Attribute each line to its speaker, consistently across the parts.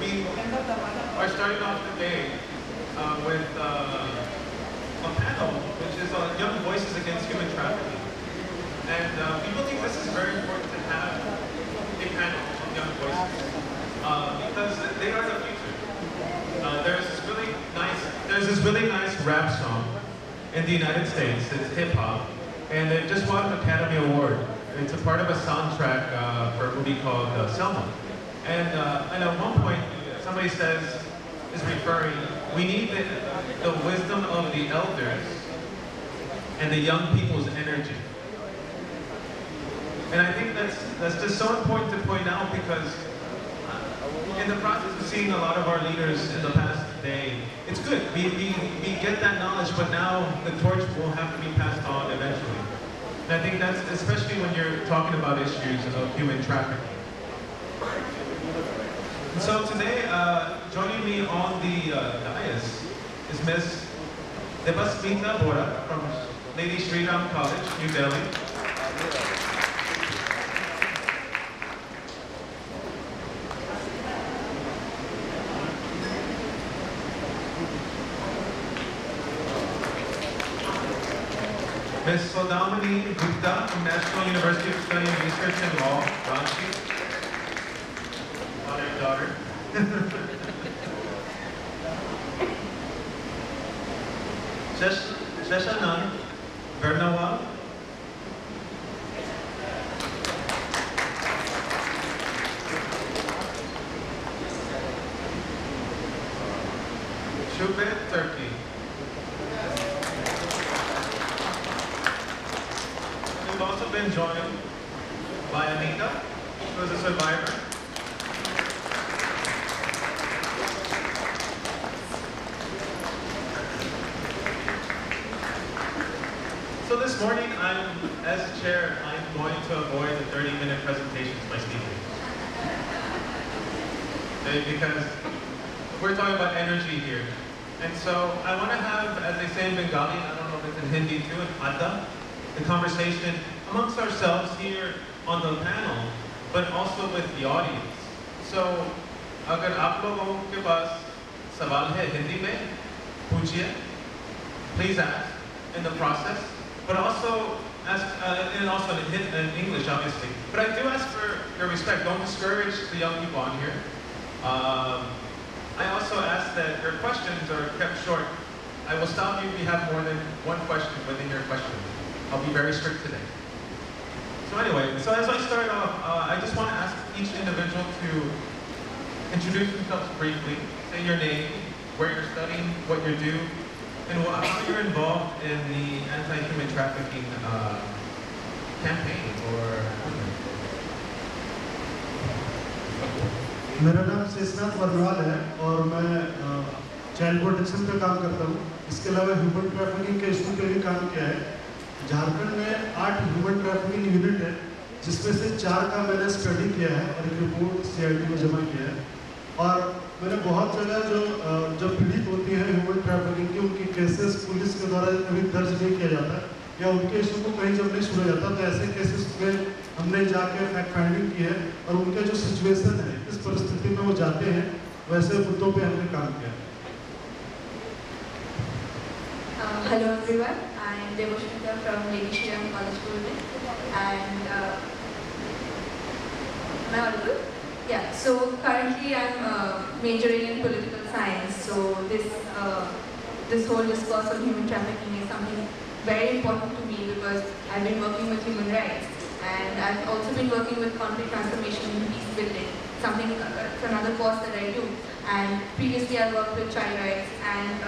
Speaker 1: we are starting off the day with a panel, which is on Young Voices Against Human Trafficking. And we believe this is very important to have a panel on young voices because they are the future. There's this really nice rap song in the United States. It's hip hop, and it just won an Academy Award. It's a part of a soundtrack for a movie called Selma. And at one point, somebody is referring, we need the wisdom of the elders and the young people's energy. And I think that's just so important to point out because in the process of seeing a lot of our leaders in the past day, it's good. We get that knowledge, but now the torch will have to be passed on eventually. And I think that's especially when you're talking about issues of human trafficking. And so today, joining me on the dais is Ms. Debasmita Bora from Lady Shri Ram College, New Delhi. Ms. Sodamani Gupta from National University of Studying Research and Law, Ranchi. Honored daughter. Sheshanand Vernawal. Shubet, Turkey. We've also been joined by Anita, who is a survivor. So this morning, as chair, I'm going to avoid the 30-minute presentations by speakers. Okay, because we're talking about energy here. And so I want to have, as they say in Bengali, I don't know if it's in Hindi too, in Adda, the conversation amongst ourselves here on the panel, but also with the audience. So, अगर आप लोगों के पास सवाल है हिंदी में, पूछिए, please ask in the process, but also ask, and also in English, obviously. But I do ask for your respect. Don't discourage the young people on here. I also ask that your questions are kept short. I will stop you if you have more than one question within your question. I'll be very strict today. So anyway, so as I start off, I just want to ask each individual to introduce themselves briefly, say your name, where you're studying, what you do, and how you're involved in the anti-human trafficking campaign or movement.
Speaker 2: मेरा नाम शेषनाथ वर्णवाल है और मैं child protection पे काम करता हूँ। इसके अलावा ह्यूमन ट्रैफिकिंग के इशू पे भी काम किया है। झारखंड में 8 ह्यूमन ट्रैफिकिंग यूनिट है, जिसमें से 4 का मैंने स्टडी किया है और एक रिपोर्ट CID में जमा किया है। और मैंने बहुत जगह जो पीड़ित होती हैं ह्यूमन ट्रैफिकिंग की, उनकी केसेस पुलिस के द्वारा कभी दर्ज नहीं किया जाता या उनके इशू को कहीं जब नहीं सुना जाता, तो ऐसे केसेस में हमने जाके फैक्ट फाइंडिंग की है और उनके जो सिचुएशन है, इस परिस्थिति में वो जाते हैं, वैसे मुद्दों पे हमने काम किया।
Speaker 3: Hello everyone, I am Debasmita from Lady Shri Ram College, Pune, and am I audible? Yeah. So currently I'm majoring in political science. So this whole discourse on human trafficking is something very important to me because I've been working with human rights, and I've also been working with conflict transformation and peace building. It's another course that I do. And previously I worked with child rights and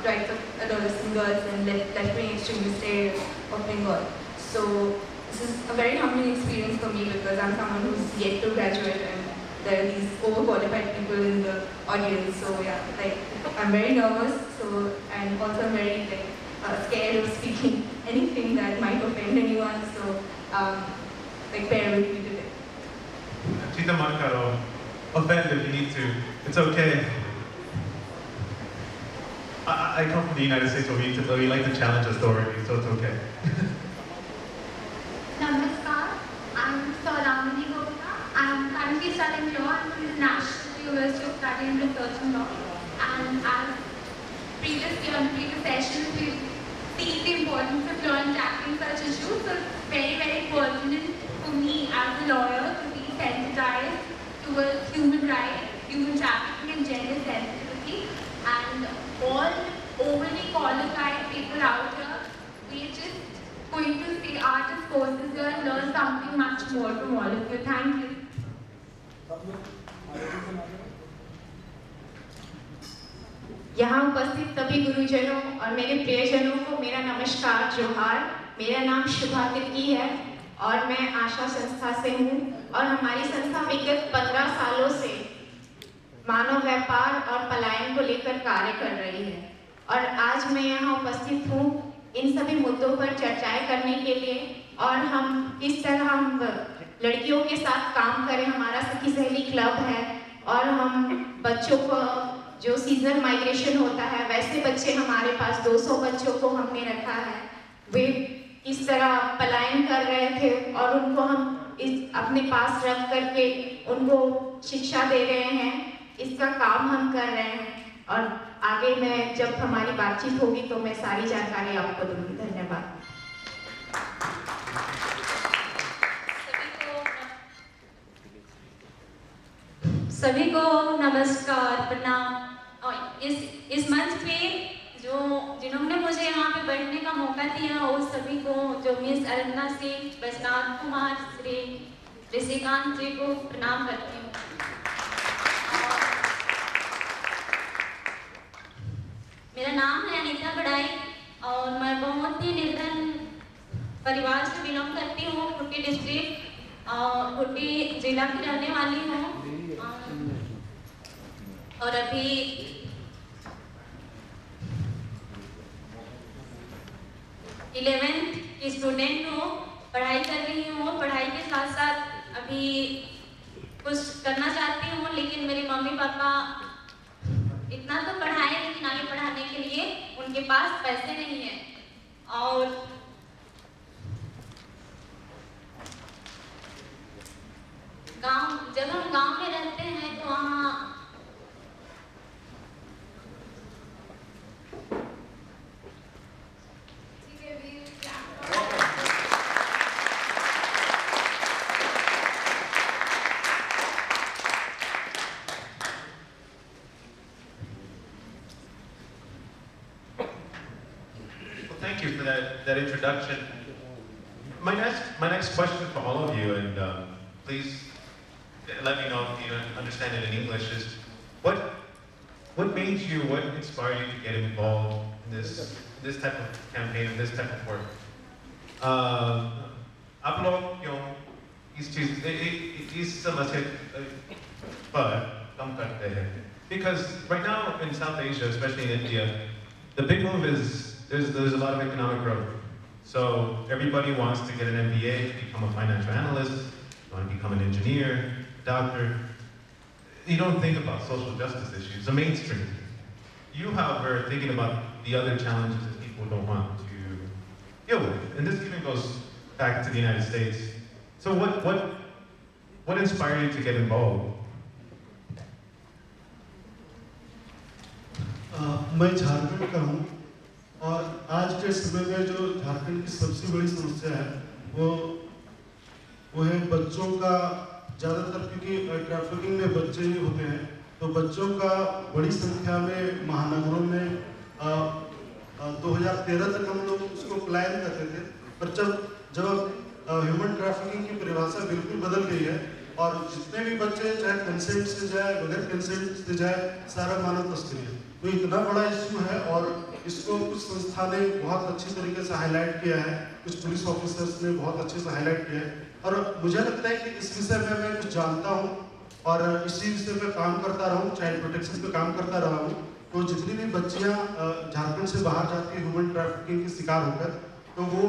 Speaker 3: rights of adolescent girls in left-wing extremist areas of Bengal. So this is a very humbling experience for me because I'm someone who's yet to graduate and there are these overqualified people in the audience. So yeah, I'm very nervous. So and also I'm very scared of speaking anything that might offend anyone. So bear with me today.
Speaker 1: Chita Mankaro, offend if you need to. It's okay. I come from the United States where we like to challenge authority, so it's okay.
Speaker 4: Namaskar, I'm Saudamani Gupta. I'm currently studying law at the National University of Study and Research in Law. And as previously on previous sessions, we've seen the importance of law in tackling such issues. So it's very, very pertinent for me as a lawyer to be sensitized towards human rights, human trafficking and gender sensitivity. And all overly qualified people out here, we're just going to see our discourses here and learn something much more from all of you. Thank you.
Speaker 5: यहाँ उपस्थित सभी गुरुजनों और मेरे प्रियजनों को मेरा नमस्कार, जोहार। मेरा नाम शुभा तिर्की है और मैं आशा संस्था से हूँ और हमारी संस्था विगत 15 सालों से मानव व्यापार और पलायन को लेकर कार्य कर रही है और आज मैं यहाँ उपस्थित हूँ इन सभी मुद्दों पर चर्चाएं करने के लिए और हम किस तरह हम लड़कियों के साथ काम करें। हमारा सखी सहेली क्लब है और हम बच्चों को जो सीजनल माइग्रेशन होता है वैसे बच्चे हमारे पास 200 बच्चों को हमने रखा है। वे किस तरह पलायन कर रहे थे और उनको हम अपने पास रख करके उनको शिक्षा दे रहे हैं, इसका काम हम कर रहे हैं और आगे मैं जब हमारी बातचीत होगी तो मैं सारी जानकारी आपको दूंगी। धन्यवाद।
Speaker 6: सभी को नमस्कार, प्रणाम। और इस मंच पे जिन्होंने मुझे यहाँ पे बैठने का मौका दिया उस सभी को, जो मिस अरन्ना सिंह, वैष्णव कुमार, श्री ऋषिकांत जी को प्रणाम करती हूँ। मेरा नाम है अनीता बड़ाई और मैं बहुत ही निर्धन परिवार से बिलोंग करती हूँ। खुट्टी डिस्ट्रिक्ट और खुट्टी जिला की रहने वाली हूँ और अभी इलेवेंथ की स्टूडेंट हूँ, पढ़ाई कर रही हूँ। पढ़ाई के साथ साथ अभी कुछ करना चाहती हूँ, लेकिन मेरे मम्मी पापा इतना तो पढ़ाए लेकिन आगे पढ़ाने के लिए उनके पास पैसे नहीं है। और जब हम गांव में रहते हैं तो वहाँ
Speaker 1: Thank you for that introduction. My next question for all of you, and please let me know if you understand it in English, is what made you, what inspired you to get involved in this type of campaign and this type of work? आप लोग क्यों इस समस्या पर काम करते हैं? Because right now in South Asia, especially in India, the big move is there's a lot of economic growth. So everybody wants to get an MBA, to become a financial analyst, you want to become an engineer, doctor. You don't think about social justice issues, the mainstream. You, however, are thinking about the other challenges that people don't want to deal with. And this even goes back to the United States. So what inspired you to get involved?
Speaker 2: मैं झारखंड का हूँ और आज के समय में जो झारखंड की सबसे बड़ी समस्या है वो है बच्चों का, ज़्यादातर क्योंकि ट्रैफिकिंग में बच्चे ही होते हैं, तो बच्चों का बड़ी संख्या में महानगरों में 2013 तक हम लोग उसको प्लान करते थे, पर जब ह्यूमन ट्रैफिकिंग की परिभाषा बिल्कुल बदल गई है और जितने भी बच्चे चाहे कंसेंट से जाए बगैर कंसेंट से जाए, सारा मानव तस्करी है। तो इतना बड़ा इश्यू है और इसको कुछ संस्था ने बहुत अच्छी तरीके से हाईलाइट किया है, कुछ पुलिस ऑफिसर्स ने बहुत अच्छे से हाईलाइट किया है और मुझे लगता है कि इस विषय में मैं कुछ जानता हूँ और इसी विषय पे काम करता रहा हूँ, चाइल्ड प्रोटेक्शन पे काम करता रहा हूँ। तो जितनी भी बच्चियाँ झारखंड से बाहर जाती है ह्यूमन ट्रैफिकिंग के शिकार होकर, तो वो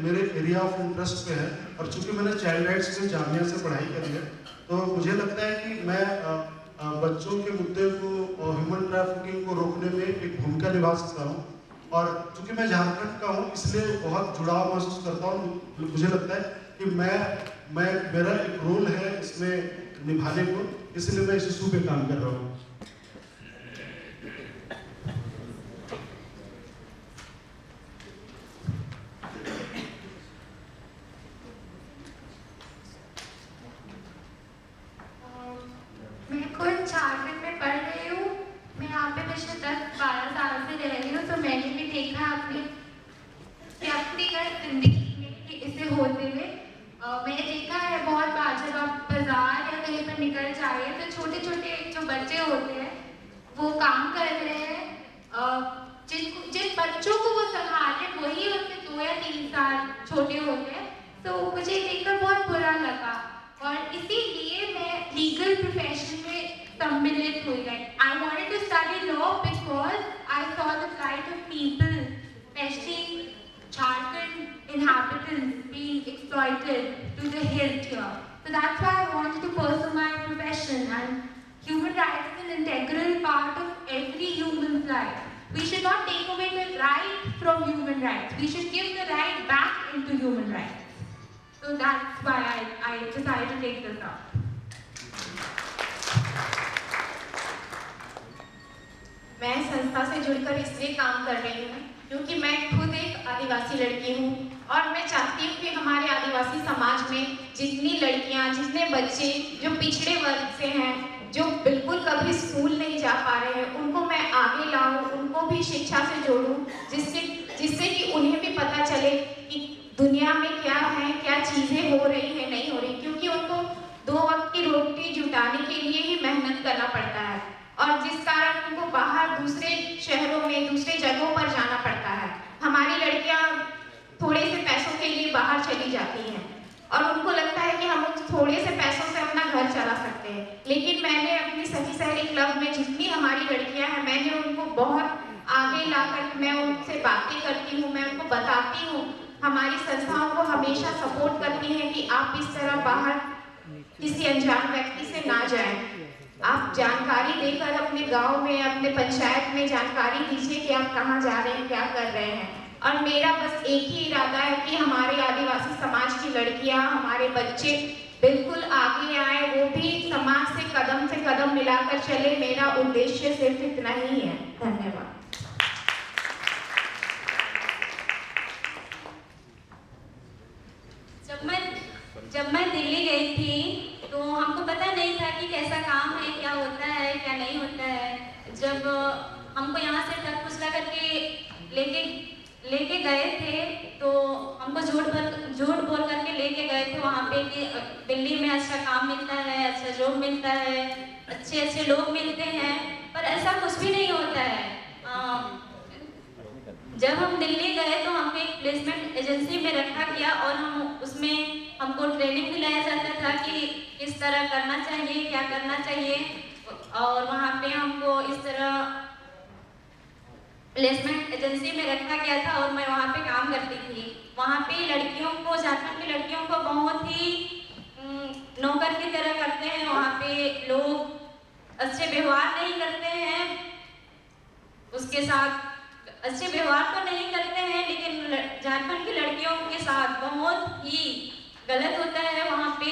Speaker 2: मेरे एरिया ऑफ इंटरेस्ट पे है और चूंकि मैंने चाइल्ड राइट्स में जामिया से पढ़ाई करी है, तो मुझे लगता है कि मैं बच्चों के मुद्दे को और ह्यूमन ट्रैफिकिंग को रोकने में एक भूमिका निभा सकता हूँ। और चूंकि मैं झारखंड का हूँ इसलिए बहुत जुड़ाव महसूस करता हूँ। मुझे लगता है कि मेरा एक रोल है इसमें निभाने को, इसलिए मैं इस इशू पे काम कर रहा हूँ।
Speaker 4: मैं खुद झारखंड में पढ़ रही हूँ। मैं यहाँ पे पिछले 10-12 साल से रह रही हूँ, तो मैंने भी देखा अपने व्यक्तिगत जिंदगी में कि इसे होते हुए। मैंने देखा है बहुत बार जब आप बाजार या कहीं पर निकल जाइए तो छोटे छोटे जो बच्चे होते हैं वो काम कर रहे हैं। जिन बच्चों को वो संभाल रहे वही उनसे 2 या 3 साल छोटे होते हैं। तो मुझे देखकर बहुत बुरा लगा और इसीलिए मैं लीगल प्रोफेशन में सम्मिलित हुई। I wanted to study law because I saw the plight of people, especially Jharkhand inhabitants being exploited to the hilt here. So that's why I wanted to pursue my profession, and human rights is an integral part of every human's life. We should not take away the right from human rights. We should give the right back into human rights. So that's why I decided to take this up.
Speaker 5: मैं संस्था से जुड़कर इसलिए काम कर रही हूँ क्योंकि मैं खुद एक आदिवासी लड़की हूँ और मैं चाहती हूँ कि हमारे आदिवासी समाज में जितनी लड़कियाँ, जितने बच्चे जो पिछड़े वर्ग से हैं, जो बिल्कुल कभी स्कूल नहीं जा पा रहे हैं, उनको मैं आगे लाऊं, उनको भी शिक्षा से जोड़ूं, जिससे कि उन्हें भी पता चले कि दुनिया में क्या है, क्या चीज़ें हो रही है, नहीं हो रही। क्योंकि उनको 2 वक्त की रोटी जुटाने के लिए ही मेहनत करना पड़ता है और जिस कारण उनको बाहर दूसरे शहरों में, दूसरे जगहों पर जाना पड़ता है। हमारी लड़कियां थोड़े से पैसों के लिए बाहर चली जाती हैं और उनको लगता है कि हम उस थोड़े से पैसों से अपना घर चला सकते हैं। लेकिन मैंने अपनी सखी सहेली क्लब में जितनी हमारी लड़कियां हैं, मैंने उनको बहुत आगे लाकर मैं उनसे बातें करती हूँ, मैं उनको बताती हूँ। हमारी संस्थाओं को हमेशा सपोर्ट करती हैं कि आप इस तरह बाहर किसी अनजान व्यक्ति से ना जाएं। आप जानकारी देकर अपने गांव में, अपने पंचायत में जानकारी दीजिए कि आप कहाँ जा रहे हैं, क्या कर रहे हैं। और मेरा बस एक ही इरादा है कि हमारे आदिवासी समाज की लड़कियां, हमारे बच्चे बिल्कुल आगे आए, वो भी समाज से कदम मिलाकर चले। मेरा उद्देश्य सिर्फ इतना ही है। धन्यवाद।
Speaker 6: जब मैं दिल्ली गई थी तो हमको पता नहीं था कि कैसा काम है, क्या होता है, क्या नहीं होता है। जब हमको यहाँ से ट्रक पुछला करके लेके गए थे तो हमको झूठ बोल करके लेके गए थे वहाँ पे कि दिल्ली में अच्छा काम मिलता है, अच्छा जॉब मिलता है, अच्छे लोग मिलते हैं, पर ऐसा कुछ भी नहीं होता है। जब हम दिल्ली गए तो हमको एक प्लेसमेंट एजेंसी में रखा गया और हमको ट्रेनिंग दिलाया जाता था कि किस तरह करना चाहिए, क्या करना चाहिए। और वहाँ पे हमको इस तरह प्लेसमेंट एजेंसी में रखा गया था और मैं वहाँ पे काम करती थी। वहाँ पे लड़कियों को, झारखंड की लड़कियों को बहुत ही नौकर की तरह करते हैं। वहाँ पे लोग अच्छे व्यवहार नहीं करते हैं, उसके साथ अच्छे व्यवहार तो नहीं करते हैं, लेकिन झारखंड की लड़कियों के साथ बहुत ही गलत होता है वहाँ पे।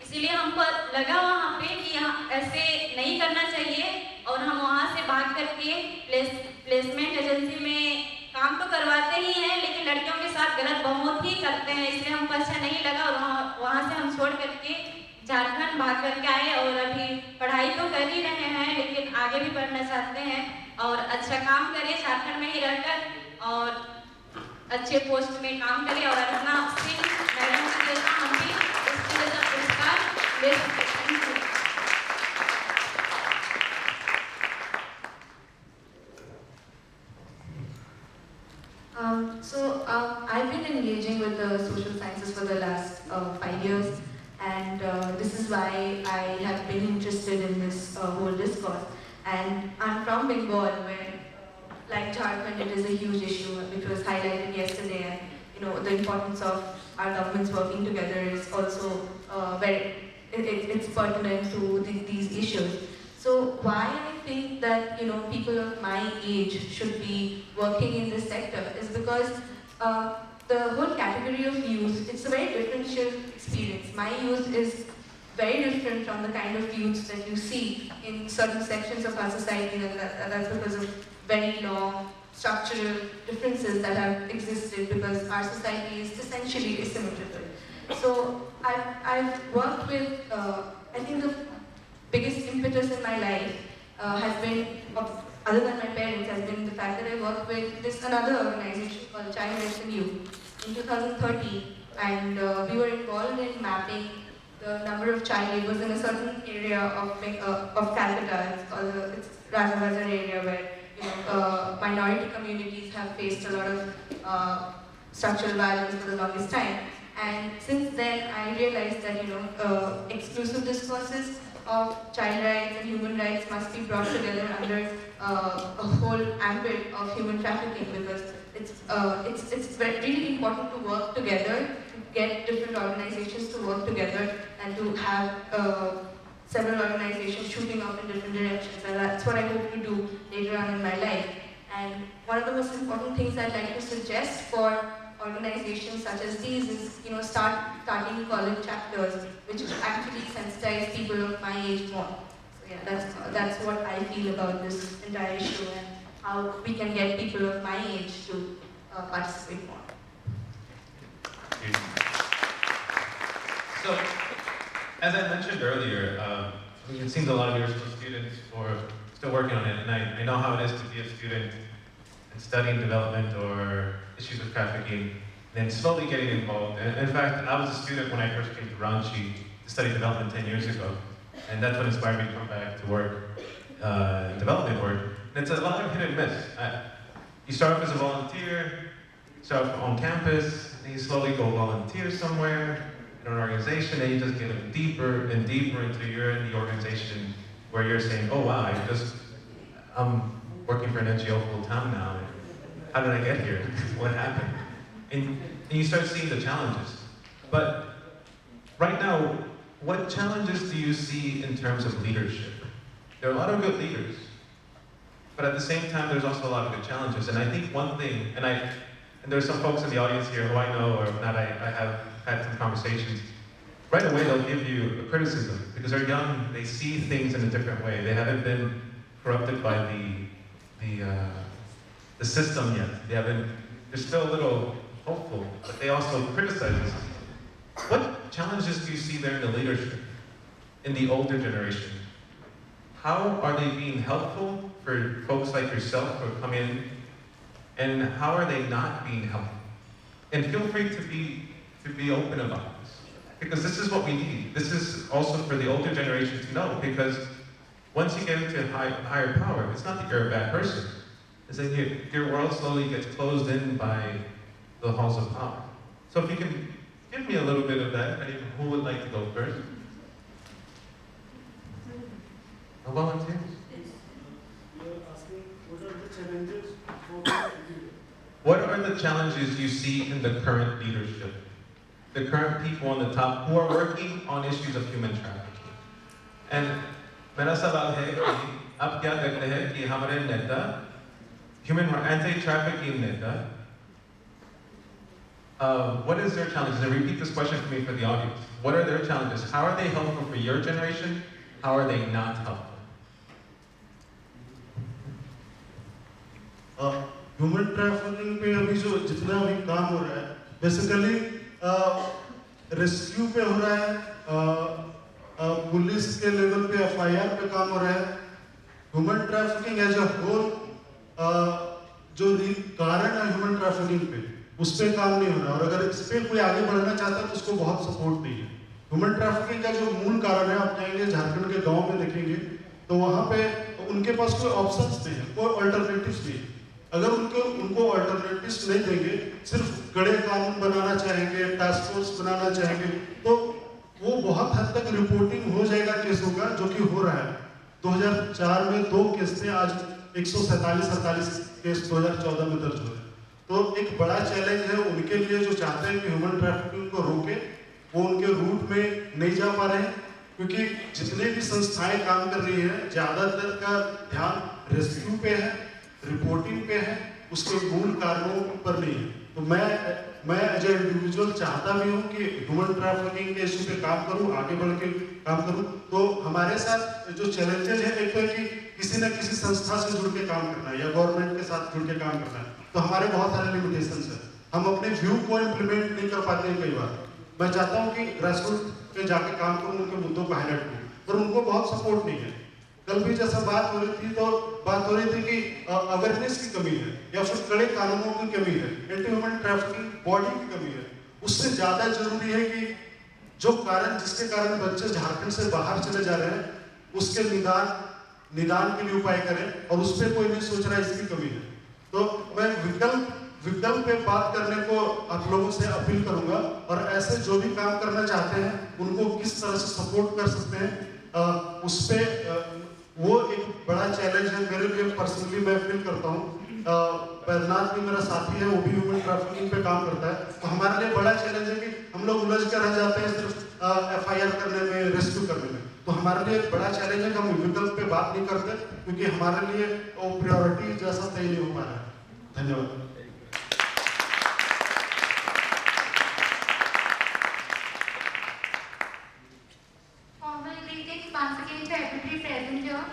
Speaker 6: इसीलिए हमको लगा वहाँ पे कि यहाँ ऐसे नहीं करना चाहिए और हम वहाँ से भाग करके प्लेसमेंट एजेंसी में काम तो करवाते ही हैं, लेकिन लड़कियों के साथ गलत बहुत ही करते हैं। इसलिए हमको अच्छा नहीं लगा और वहाँ से हम छोड़ करके झारखंड भाग करके आए और अभी पढ़ाई तो कर ही रहे हैं, लेकिन आगे भी पढ़ना चाहते हैं और अच्छा काम करें झारखंड में ही रहकर और अच्छे पोस्ट में काम करें और अपना मैडम के जैसा हम भी उसके जैसा पुरस्कार ले सकते हैं।
Speaker 3: I've been engaging with the social sciences for the last 5 years, and this is why I have been interested in this whole discourse. And I'm from Bengal, where, like Jharkhand, it is a huge issue, which was highlighted yesterday. And the importance of our governments working together is also it's pertinent to these issues. So why I think that people of my age should be working in this sector is because the whole category of youth, it's a very differential experience. My youth is very different from the kind of youths that you see in certain sections of our society, and that's because of very long structural differences that have existed because our society is essentially asymmetrical. So I've worked with, I think the biggest impetus in my life has been, other than my parents, has been the fact that I worked with this another organization called Child Rights and Youth in 2013, and we were involved in mapping the number of child laborers in a certain area of Calcutta. It's Raja Bazar area where minority communities have faced a lot of structural violence for the longest time. And since then, I realized that exclusive discourses of child rights and human rights must be brought together under a whole ambit of human trafficking, because it's really important to work together, to get different organizations to work together, and to have several organizations shooting off in different directions. And that's what I hope to do later on in my life. And one of the most important things I'd like to suggest for organizations such as these is, starting college chapters, which actually sensitize people of my age more. So yeah, that's what I feel about this entire issue and how we can get people of my age to participate more.
Speaker 1: So, as I mentioned earlier, it seems a lot of you are still students or still working on it, and I know how it is to be a student and studying development or issues of trafficking, then slowly getting involved. And in fact, I was a student when I first came to Ranchi to study development 10 years ago. And that's what inspired me to come back to work, development work. And it's a lot of hit and miss. You start off as a volunteer, start off on campus, and you slowly go volunteer somewhere in an organization, and you just get deeper and deeper until you're in the organization where you're saying, oh wow, I'm working for an NGO full time now. How did I get here? What happened? And you start seeing the challenges. But right now, what challenges do you see in terms of leadership? There are a lot of good leaders, but at the same time, there's also a lot of good challenges. And I think one thing, and there's some folks in the audience here who I know, or if not, I have had some conversations. Right away, they'll give you a criticism because they're young. They see things in a different way. They haven't been corrupted by the system yet. They're still a little hopeful, but they also criticize us. What challenges do you see there in the leadership, in the older generation? How are they being helpful for folks like yourself who come in, and how are they not being helpful? And feel free to be open about this, because this is what we need. This is also for the older generation to know, because once you get into higher power, it's not that you're a bad person. It's that your world slowly gets closed in by the halls of power. So if you can give me a little bit of that, who would like to go first? A volunteer? What are the challenges you see in the current leadership? The current people on the top who are working on issues of human trafficking. And मेरा सवाल है कि आप क्या देखते हैं कि हमारे नेता, anti-trafficking neta, what is their challenges? And repeat this question for me for the audience. What are their challenges? How are they helpful for your generation? How are they not helpful?
Speaker 2: Human trafficking पे अभी जो जितना भी काम हो रहा है, basically rescue पे हो रहा है, पुलिस के लेवल पे एफआईआर पे काम हो रहा है। Human trafficking as a whole, जो कारण है ह्यूमन ट्रैफिकिंग पे, उस पे काम नहीं हो रहा, और अगर इस पे कोई आगे बढ़ना चाहता है तो उसको बहुत सपोर्ट नहीं है। ह्यूमन ट्रैफिकिंग का जो मूल कारण है, आप जाएंगे झारखंड के गांव में देखेंगे तो वहाँ पे उनके पास कोई ऑप्शंस नहीं है, कोई अल्टरनेटिव्स नहीं है। अगर उनको अल्टरनेटिव्स नहीं देंगे, सिर्फ कड़े कानून बनाना चाहेंगे, टास्क फोर्स बनाना चाहेंगे, तो वो बहुत हद तक रिपोर्टिंग हो जाएगा केसों का, जो कि हो रहा है। 2004 में 2 केस थे, आज 147-48 केस 2014 में दर्ज हुए। तो एक बड़ा चैलेंज है उनके लिए जो चाहते हैं कि ह्यूमन ट्रैफिकिंग को रोके, वो उनके रूट में नहीं जा पा रहे हैं, क्योंकि जितने भी संस्थाएं काम कर रही हैं, ज़्यादातर का ध्यान रेस्क्यू पे है, रिपोर्टिंग पे है, उसके मूल कारणों पर नहीं है। तो मैं एज ए इंडिविजुअल चाहता भी हूँ कि ह्यूमन ट्रैफिकिंग के इशू पे काम करूँ, आगे बढ़ के काम करूँ। तो हमारे साथ जो चैलेंजेज है, एक तो है कि किसी न किसी संस्था से जुड़ के काम करना है या गवर्नमेंट के साथ जुड़ के काम करना है, तो हमारे बहुत सारे लिमिटेशंस हैं। हम अपने व्यू को इम्प्लीमेंट नहीं कर पाते हैं कई बार। मैं चाहता हूँ कि ग्रासरूट पे जाके काम करूँ, उनके मुद्दों को हाईलाइट करूँ, पर उनको बहुत सपोर्ट नहीं है। कल भी जैसा बात हो रही थी, तो बात हो रही थी कि अवेयरनेस की कमी है या फिर कड़े कानूनों की कमी है, एंटी ह्यूमन ट्रैफिकिंग बॉडी की कमी है। उससे ज्यादा जरूरी है कि जो कारण, जिसके कारण बच्चे झारखंड से बाहर चले जा रहे हैं, उसके निदान के लिए उपाय करें, और उस पर कोई नहीं सोच रहा है, इसकी कमी है। तो मैं विकल्प पे बात करने को आप लोगों से अपील करूंगा, और ऐसे जो भी काम करना चाहते हैं उनको किस तरह से सपोर्ट कर सकते हैं, उस पे वो एक बड़ा चैलेंज है मेरे लिए पर्सनली। मैं फील करता हूँ बैद्यनाथ भी मेरा साथी है, वो भी ह्यूमन ट्रैफिकिंग पे काम करता है, तो हमारे लिए बड़ा चैलेंज है कि हम लोग उलझ कर रह जाते हैं सिर्फ FIR करने में, रेस्क्यू करने में। तो हमारे लिए एक बड़ा चैलेंज है कि हम विकल्प पे बात नहीं करते, क्योंकि हमारे लिए वो प्रायोरिटी जैसा तय नहीं हो पा रहा है। धन्यवाद।
Speaker 4: Once again to everybody present here.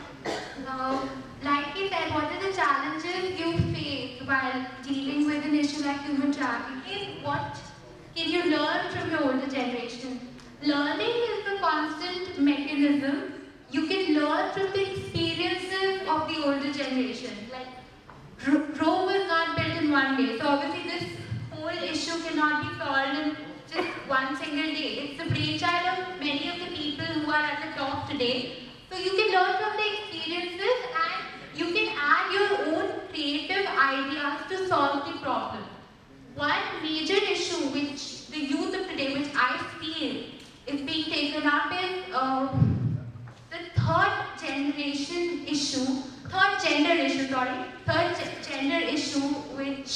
Speaker 4: Like he said, what are the challenges you face while dealing with an issue like human trafficking? What can you learn from your older generation? Learning is a constant mechanism. You can learn from the experiences of the older generation. Like Rome was not built in one day, so obviously this whole issue cannot be solved in just one single day. It's the brainchild of many of the people who are at the top today. So you can learn from the experiences and you can add your own creative ideas to solve the problem. One major issue which the youth of today, which I feel is being taken up is the third gender issue, which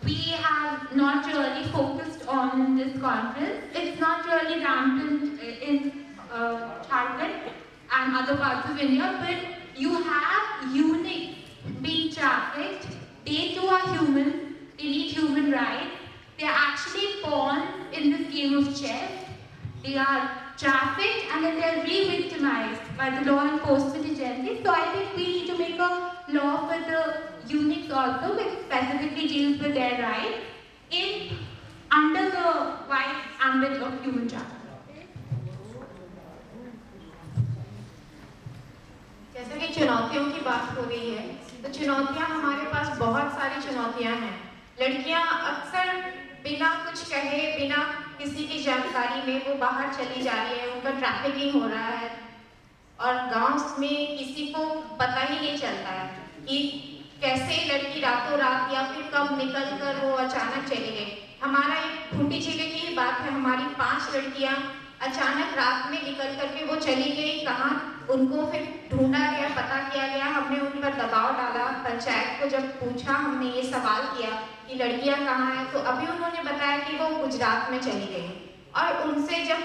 Speaker 4: we have not really focused on in this conference. It's not really rampant in Jharkhand and other parts of India, but you have eunuchs being trafficked. They too are human. They need human rights. They are actually pawns in this game of chess. They are trafficked and then they are re-victimized by the law enforcement agencies. So I think we need to make a law for the eunuchs also, which specifically deals with their rights under the wide ambit of human trafficking.
Speaker 5: जैसे कि चुनौतियों की बात हो रही है, तो चुनौतियां हमारे पास बहुत सारी चुनौतियां हैं। लड़कियां अक्सर बिना कुछ कहे, बिना किसी की जानकारी में वो बाहर चली जा रही है, उनका ट्रैफिकिंग हो रहा है, और गांव में किसी को पता ही नहीं चलता है कि कैसे लड़की रातों रात या फिर कब निकल कर वो अचानक चली गई। हमारा एक खूंटी जिले की ही बात है, हमारी 5 लड़कियां अचानक रात में निकल करके वो चली गई, कहाँ उनको फिर ढूंढा गया, पता किया गया, हमने उन पर दबाव डाला। पंचायत को जब पूछा, हमने ये सवाल किया कि लड़कियां कहाँ हैं, तो अभी उन्होंने बताया कि वो गुजरात में चली गई। और उनसे जब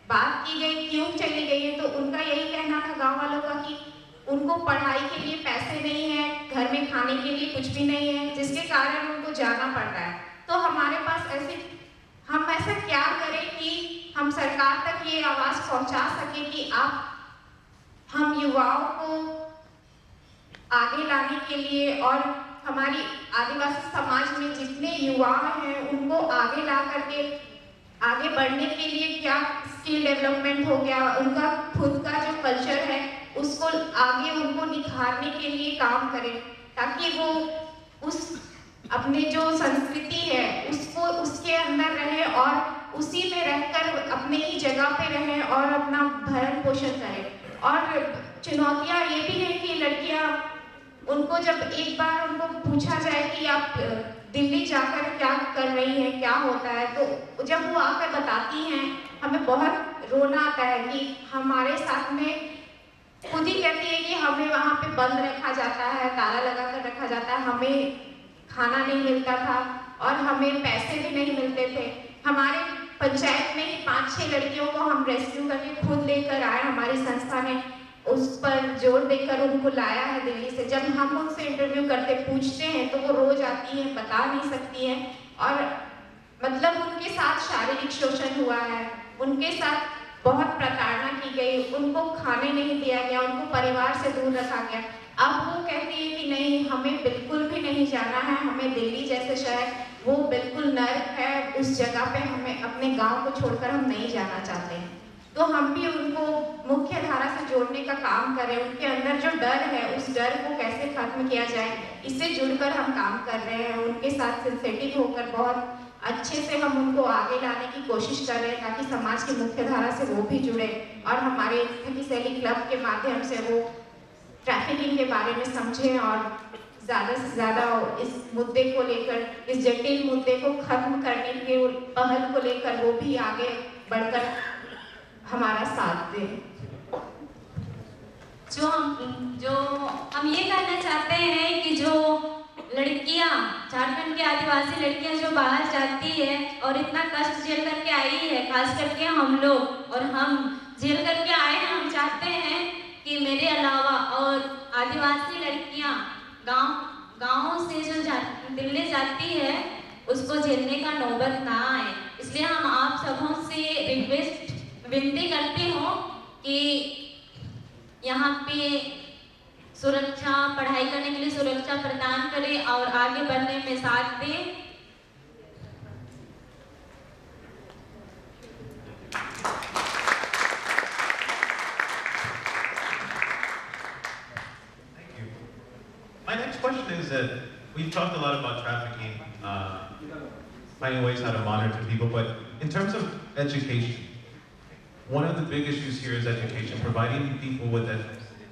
Speaker 5: बात की गई क्यों चली गई है, तो उनका यही कहना था गाँव वालों का कि उनको पढ़ाई के लिए पैसे नहीं है, घर में खाने के लिए कुछ भी नहीं है, जिसके कारण उनको जाना पड़ता है। तो हमारे पास हम ऐसा क्या करें कि हम सरकार तक ये आवाज़ पहुंचा सकें कि हम युवाओं को आगे लाने के लिए और हमारी आदिवासी समाज में जितने युवा हैं उनको आगे ला करके आगे बढ़ने के लिए क्या स्किल डेवलपमेंट हो गया, उनका खुद का जो कल्चर है उसको आगे उनको निखारने के लिए काम करें, ताकि वो उस अपने जो संस्कृति है उसको उसके अंदर रहे और उसी में रहकर अपने ही जगह पे रहे और अपना भरण पोषण करें। और चुनौतियाँ ये भी हैं कि लड़कियाँ, उनको जब एक बार उनको पूछा जाए कि आप दिल्ली जाकर क्या कर रही हैं, क्या होता है, तो जब वो आकर बताती हैं हमें बहुत रोना आता है कि हमारे साथ में खुद ही कहती है कि हमें वहाँ पे बंद रखा जाता है, ताला लगा कर रखा जाता है, हमें खाना नहीं मिलता था और हमें पैसे भी नहीं मिलते थे। हमारे पंचायत में ही 5-6 लड़कियों को हम रेस्क्यू करके खुद लेकर आए, हमारी संस्था ने उस पर जोर देकर उनको लाया है दिल्ली से। जब हम उनसे इंटरव्यू करते पूछते हैं तो वो रोज आती हैं, बता नहीं सकती हैं, और मतलब उनके साथ शारीरिक शोषण हुआ है, उनके साथ बहुत प्रताड़ना की गई, उनको खाने नहीं दिया गया, उनको परिवार से दूर रखा गया। अब वो कहती है कि नहीं, हमें बिल्कुल भी नहीं जाना है, हमें दिल्ली जैसे शहर, वो बिल्कुल नर्क है, उस जगह पे हमें अपने गांव को छोड़कर हम नहीं जाना चाहते हैं। तो हम भी उनको मुख्य धारा से जोड़ने का काम करें, उनके अंदर जो डर है उस डर को कैसे खत्म किया जाए, इससे जुड़कर हम काम कर रहे हैं। उनके साथ सिंथेटिक होकर बहुत अच्छे से हम उनको आगे लाने की कोशिश कर रहे हैं ताकि समाज की मुख्य धारा से वो भी जुड़े और हमारे स्थिति शैली क्लब के माध्यम से वो ट्रैफिकिंग के बारे में समझें और ज़्यादा से ज़्यादा इस मुद्दे को लेकर, इस जटिल मुद्दे को खत्म करने के पहल को लेकर वो भी आगे बढ़कर हमारा साथ दें।
Speaker 6: जो हम ये कहना चाहते हैं कि जो लड़कियां, झारखंड की आदिवासी लड़कियां जो बाहर जाती है और इतना कष्ट झेल करके आई है, खास करके हम लोग और हम झेल करके आए हैं, हम चाहते हैं कि मेरे अलावा और आदिवासी लड़कियां गाँव से जो दिल्ली जाती है उसको झेलने का नौबत ना आए। इसलिए हम आप सबों से विनती करती हूँ कि यहाँ पे सुरक्षा, पढ़ाई करने के लिए सुरक्षा प्रदान करें और आगे बढ़ने में साथ दें।
Speaker 1: My next question is that we've talked a lot about trafficking, finding ways how to monitor people, but in terms of education, one of the big issues here is education, providing people with,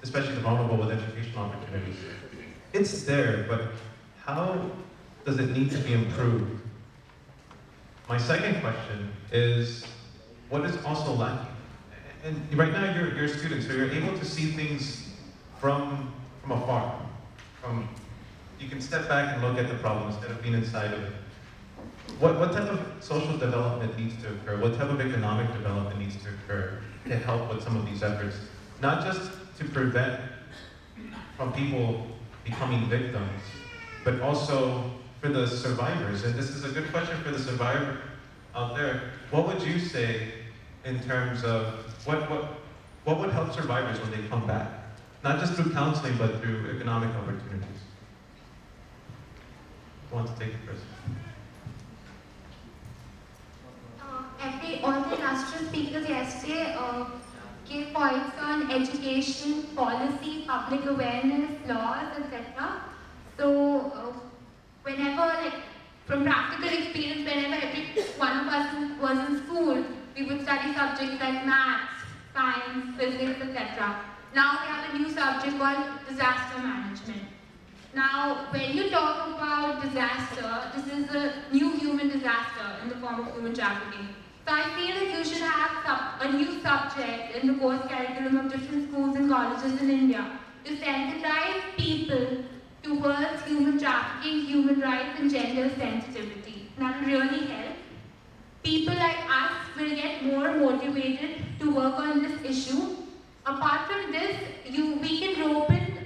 Speaker 1: especially the vulnerable, with educational opportunities. It's there, but how does it need to be improved? My second question is, what is also lacking? And right now you're a student, so you're able to see things from afar. You can step back and look at the problem instead of being inside of it. What type of social development needs to occur? What type of economic development needs to occur to help with some of these efforts? Not just to prevent from people becoming victims, but also for the survivors. And this is a good question for the survivor out there. What would you say in terms of what would help survivors when they come back? Not just through counseling, but through economic opportunities. Who wants to take it first?
Speaker 4: All the illustrious speakers yesterday gave points on education, policy, public awareness, laws, etc. So whenever, from practical experience, whenever every one of us was in school, we would study subjects like maths, science, physics, etc. Now we have a new subject called disaster management. Now, when you talk about disaster, this is a new human disaster in the form of human trafficking. So I feel that you should have a new subject in the course curriculum of different schools and colleges in India to sensitize people towards human trafficking, human rights and gender sensitivity. That will really help. People like us will get more motivated to work on this issue. Apart from this, we can rope in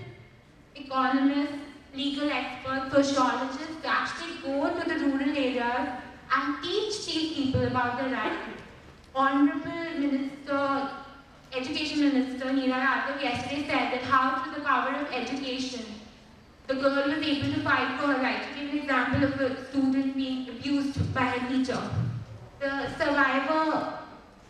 Speaker 4: economists, legal experts, sociologists to actually go to the rural areas and teach these people about their rights. Honorable Minister, Education Minister Neera Yadav yesterday said that how through the power of education, the girl was able to fight for her rights. She gave an example of a student being abused by her teacher. The survivor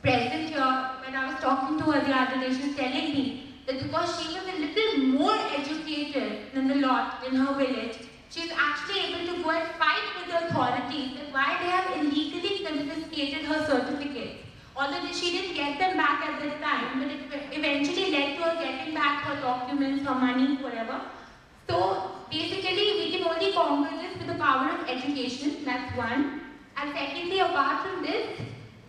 Speaker 4: present here, when I was talking to her the other day, she was telling me that because she was a little more educated than the lot in her village, she was actually able to go and fight with the authorities that why they have illegally confiscated her certificates. Although she didn't get them back at that time, but it eventually led to her getting back her documents, her money, whatever. So basically, we can only conquer this with the power of education, that's one. And secondly, apart from this,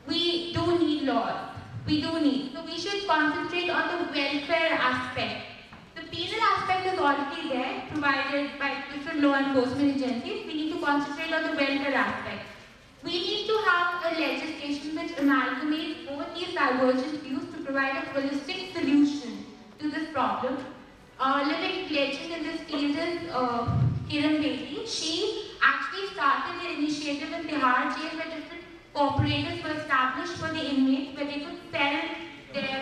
Speaker 4: we do need laws. We do need. So we should concentrate on the welfare aspect. The penal aspect is already there, provided by different law enforcement agencies. We need to concentrate on the welfare aspect. We need to have a legislation which amalgamates both these divergent views to provide a holistic solution to this problem. Living legend in this field is Kiran Bedi. She actually started the initiative in Tihar jail where different cooperatives were established for the inmates where they could sell their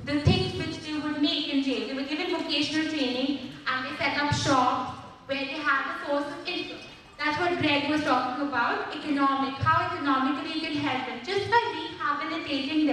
Speaker 4: the things which they would make in jail. They were given vocational training and they set up shops where they had a source of income. That's what Greg was talking about, how economically you can help them. Just by rehabilitating